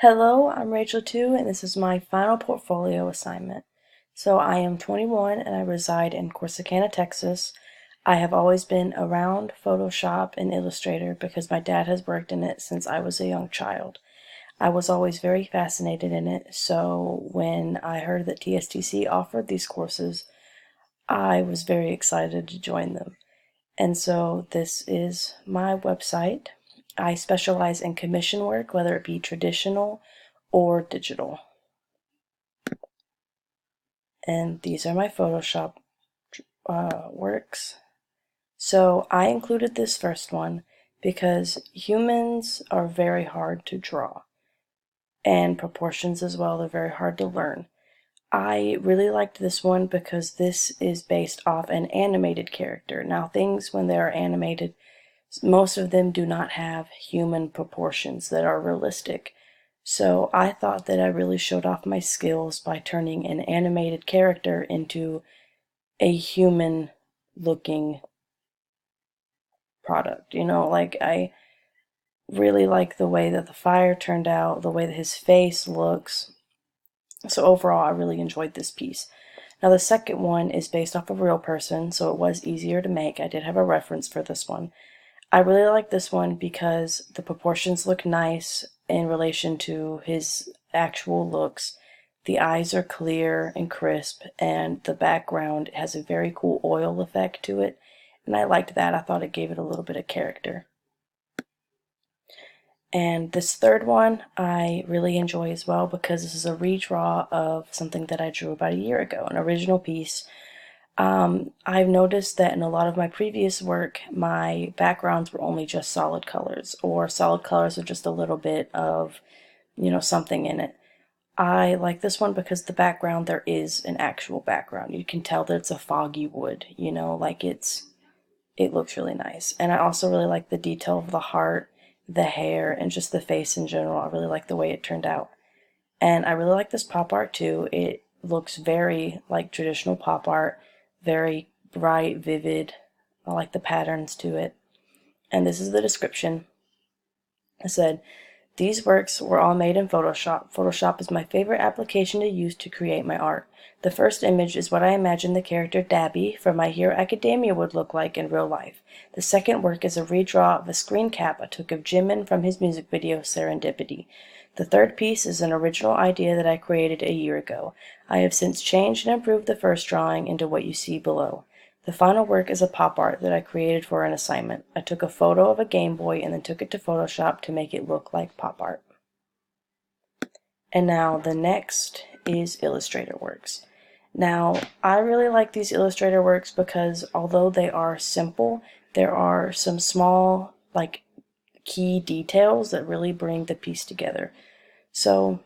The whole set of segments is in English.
Hello, I'm Rachel 2, and this is my final portfolio assignment. So I am 21 and I reside in Corsicana, Texas. I have always been around Photoshop and Illustrator because my dad has worked in it since I was a young child. I was always very fascinated in it, so when I heard that TSTC offered these courses, I was very excited to join them. And so this is my website. I specialize in commission work, whether it be traditional or digital. And these are my Photoshop works. So I included this first one because humans are very hard to draw, and proportions as well, they're very hard to learn. I really liked this one because this is based off an animated character. Now, things when they are animated, most of them do not have human proportions that are realistic. So I thought that I really showed off my skills by turning an animated character into a human looking product. Like I really like the way that the fire turned out, the way that his face looks. So overall, I really enjoyed this piece. Now the second one is based off a real person, so it was easier to make. I did have a reference for this one. I really like this one because the proportions look nice in relation to his actual looks. The eyes are clear and crisp, and the background has a very cool oil effect to it, and I liked that. I thought it gave it a little bit of character. And this third one I really enjoy as well because this is a redraw of something that I drew about a year ago, an original piece. I've noticed that in a lot of my previous work, my backgrounds were only just solid colors, or solid colors with just a little bit of, something in it. I like this one because the background, there is an actual background. You can tell that it's a foggy wood, like it looks really nice. And I also really like the detail of the heart, the hair, and just the face in general. I really like the way it turned out. And I really like this pop art too. It looks very like traditional pop art, very bright, vivid. I like the patterns to it. And this is the description. It said, "These works were all made in Photoshop. Photoshop is my favorite application to use to create my art. The first image is what I imagine the character Dabby from My Hero Academia would look like in real life. The second work is a redraw of a screen cap I took of Jimin from his music video Serendipity. The third piece is an original idea that I created a year ago. I have since changed and improved the first drawing into what you see below. The final work is a pop art that I created for an assignment. I took a photo of a Game Boy and then took it to Photoshop to make it look like pop art." And now the next is Illustrator works. Now, I really like these Illustrator works because although they are simple, there are some small, key details that really bring the piece together. So,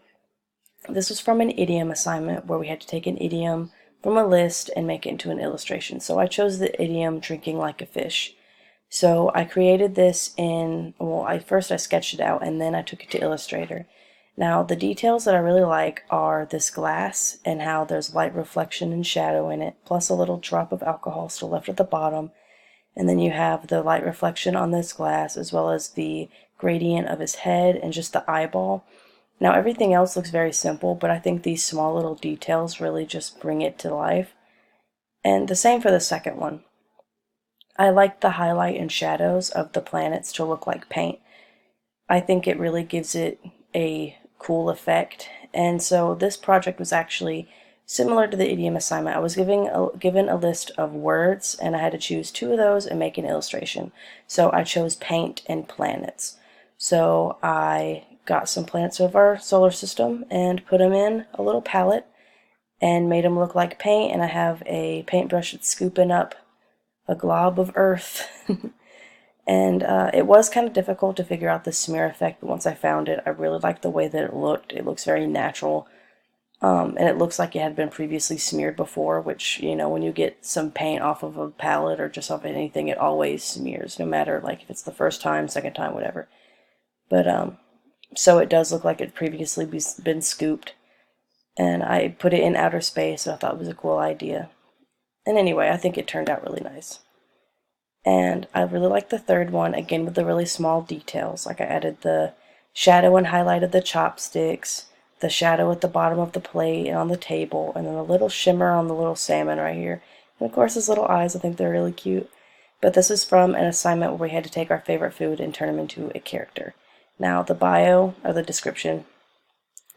this was from an idiom assignment where we had to take an idiom from a list and make it into an illustration. So I chose the idiom drinking like a fish. So I created this first I sketched it out and then I took it to Illustrator. Now the details that I really like are this glass and how there's light reflection and shadow in it, plus a little drop of alcohol still left at the bottom. And then you have the light reflection on this glass as well as the gradient of his head and just the eyeball. Now everything else looks very simple, but I think these small little details really just bring it to life. And the same for the second one. I like the highlight and shadows of the planets to look like paint. I think it really gives it a cool effect. And so this project was actually similar to the idiom assignment. I was given a list of words and I had to choose two of those and make an illustration. So I chose paint and planets. So I got some planets of our solar system and put them in a little palette and made them look like paint, and I have a paintbrush that's scooping up a glob of earth. And it was kind of difficult to figure out the smear effect, but once I found it, I really liked the way that it looked. It looks very natural, and it looks like it had been previously smeared before, which, when you get some paint off of a palette or just off of anything, it always smears, no matter, if it's the first time, second time, whatever. But, so it does look like it previously been scooped, and I put it in outer space, and I thought it was a cool idea. And anyway, I think it turned out really nice. And I really like the third one, again with the really small details. Like I added the shadow and highlighted the chopsticks, the shadow at the bottom of the plate and on the table, and then a little shimmer on the little salmon right here. And of course his little eyes, I think they're really cute. But this is from an assignment where we had to take our favorite food and turn them into a character. Now the bio, or the description,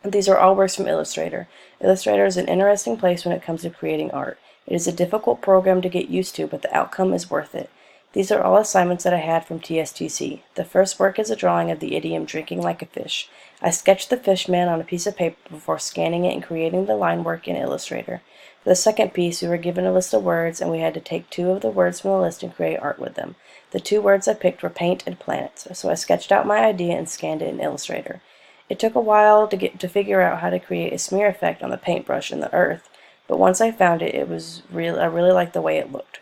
these are all works from Illustrator. Illustrator is an interesting place when it comes to creating art. It is a difficult program to get used to, but the outcome is worth it. These are all assignments that I had from TSTC. The first work is a drawing of the idiom drinking like a fish. I sketched the fish man on a piece of paper before scanning it and creating the line work in Illustrator. For the second piece, we were given a list of words, and we had to take 2 of the words from the list and create art with them. The 2 words I picked were paint and planets, so I sketched out my idea and scanned it in Illustrator. It took a while to figure out how to create a smear effect on the paintbrush and the earth, but once I found it, I really liked the way it looked.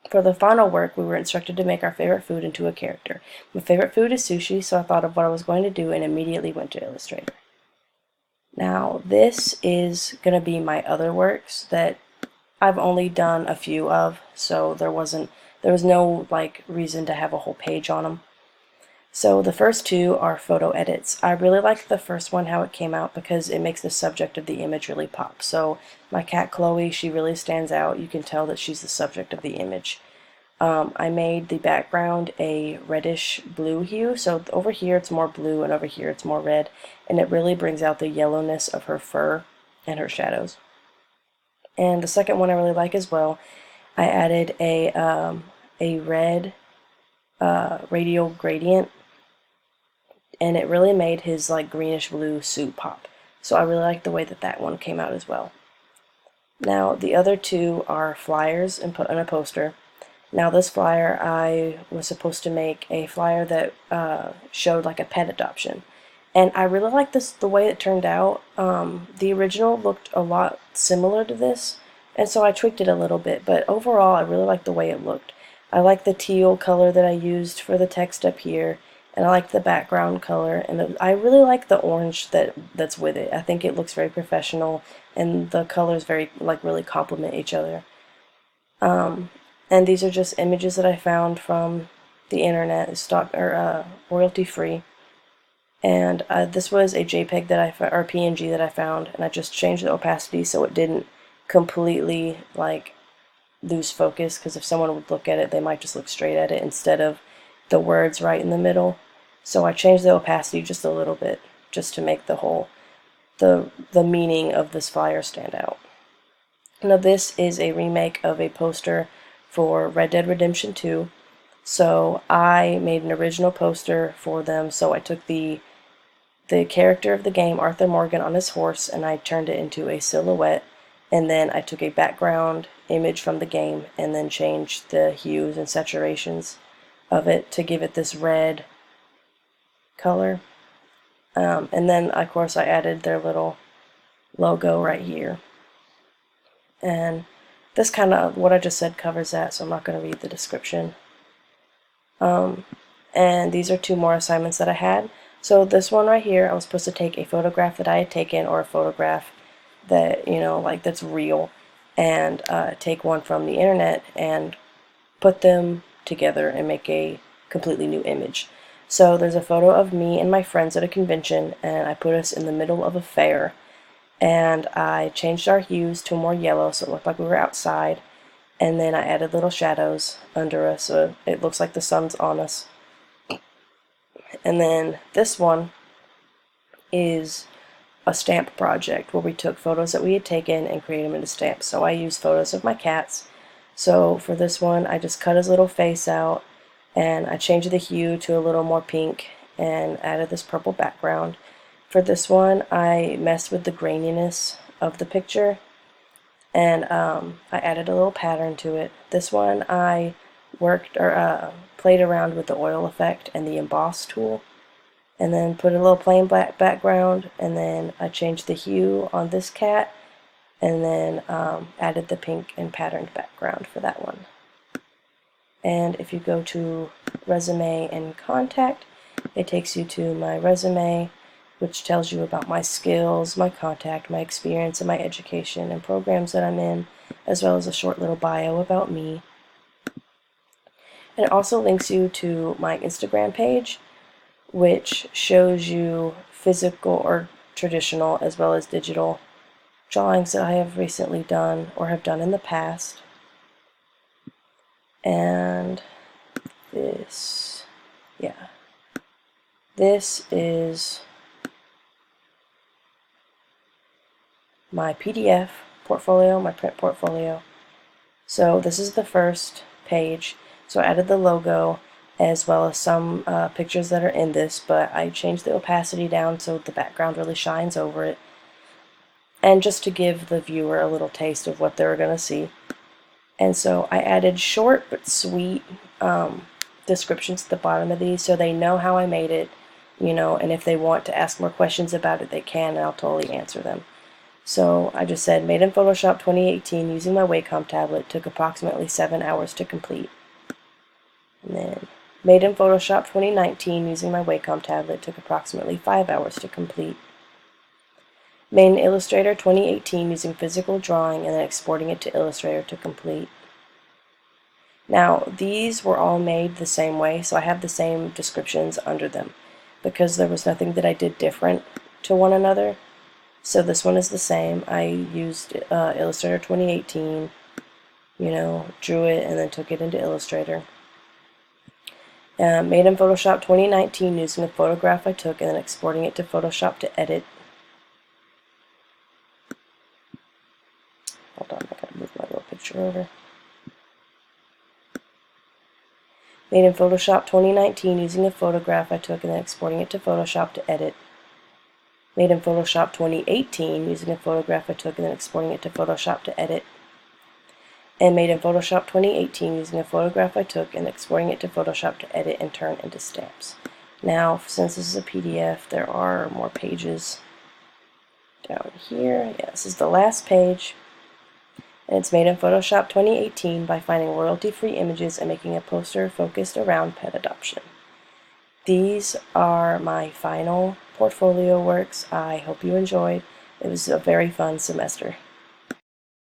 For the final work, we were instructed to make our favorite food into a character. My favorite food is sushi, so I thought of what I was going to do and immediately went to Illustrator. Now, this is going to be my other works that I've only done a few of, so there was no reason to have a whole page on them. So the first 2 are photo edits. I really like the first one, how it came out, because it makes the subject of the image really pop. So my cat Chloe, she really stands out. You can tell that she's the subject of the image. I made the background a reddish blue hue, so over here it's more blue and over here it's more red, and it really brings out the yellowness of her fur and her shadows. And the second one I really like as well. I added a red radial gradient, and it really made his greenish blue suit pop. So I really like the way that one came out as well. Now the other 2 are flyers and a poster. Now this flyer, I was supposed to make a flyer that showed a pet adoption. And I really like the way it turned out. The original looked a lot similar to this, and so I tweaked it a little bit, but overall I really like the way it looked. I like the teal color that I used for the text up here, and I like the background color, and I really like the orange that's with it. I think it looks very professional, and the colors really complement each other. And these are just images that I found from the internet, royalty free. And this was a JPEG or PNG that I found, and I just changed the opacity so it didn't completely lose focus, because if someone would look at it, they might just look straight at it instead of the words right in the middle. So I changed the opacity just a little bit, just to make the meaning of this flyer stand out. Now this is a remake of a poster for Red Dead Redemption 2. So I made an original poster for them. So I took the character of the game, Arthur Morgan, on his horse, and I turned it into a silhouette. And then I took a background image from the game and then changed the hues and saturations of it to give it this red color. And then, of course, I added their little logo right here. And this kind of, what I just said covers that, so I'm not going to read the description. And these are 2 more assignments that I had. So this one right here, I was supposed to take a photograph that I had taken, or a photograph that, that's real, and take one from the internet and put them together and make a completely new image. So there's a photo of me and my friends at a convention, and I put us in the middle of a fair. And I changed our hues to more yellow so it looked like we were outside, and then I added little shadows under us so it looks like the sun's on us. And then this one is a stamp project where we took photos that we had taken and created them into stamps. So I used photos of my cats. So for this one, I just cut his little face out, and I changed the hue to a little more pink and added this purple background. For this one, I messed with the graininess of the picture, and I added a little pattern to it. This one, I played around with the oil effect and the emboss tool, and then put a little plain black background, and then I changed the hue on this cat, and then added the pink and patterned background for that one. And if you go to resume and contact, it takes you to my resume, which tells you about my skills, my contact, my experience, and my education and programs that I'm in, as well as a short little bio about me. And it also links you to my Instagram page, which shows you physical or traditional as well as digital drawings that I have recently done or have done in the past. And this, yeah, this is my PDF portfolio, my print portfolio. So this is the first page. So I added the logo as well as some pictures that are in this, but I changed the opacity down so the background really shines over it. And just to give the viewer a little taste of what they're going to see. And so I added short but sweet descriptions at the bottom of these so they know how I made it, you know, and if they want to ask more questions about it, they can, and I'll totally answer them. So I just said, made in Photoshop 2018 using my Wacom tablet, took approximately 7 hours to complete. And then, made in Photoshop 2019 using my Wacom tablet, took approximately 5 hours to complete. Made in Illustrator 2018 using physical drawing and then exporting it to Illustrator to complete. Now, these were all made the same way, so I have the same descriptions under them because there was nothing that I did different to one another. So this one is the same. I used Illustrator 2018, you know, drew it and then took it into Illustrator. Made in Photoshop 2019 using a photograph I took and then exporting it to Photoshop to edit. Hold on, I gotta move my little picture over. Made in Photoshop 2019 using a photograph I took and then exporting it to Photoshop to edit. Made in Photoshop 2018 using a photograph I took and then exporting it to Photoshop to edit. And made in Photoshop 2018 using a photograph I took and exporting it to Photoshop to edit and turn into stamps. Now, since this is a PDF, there are more pages down here. Yeah, this is the last page. And it's made in Photoshop 2018 by finding royalty-free images and making a poster focused around pet adoption. These are my final portfolio works. I hope you enjoyed. It was a very fun semester.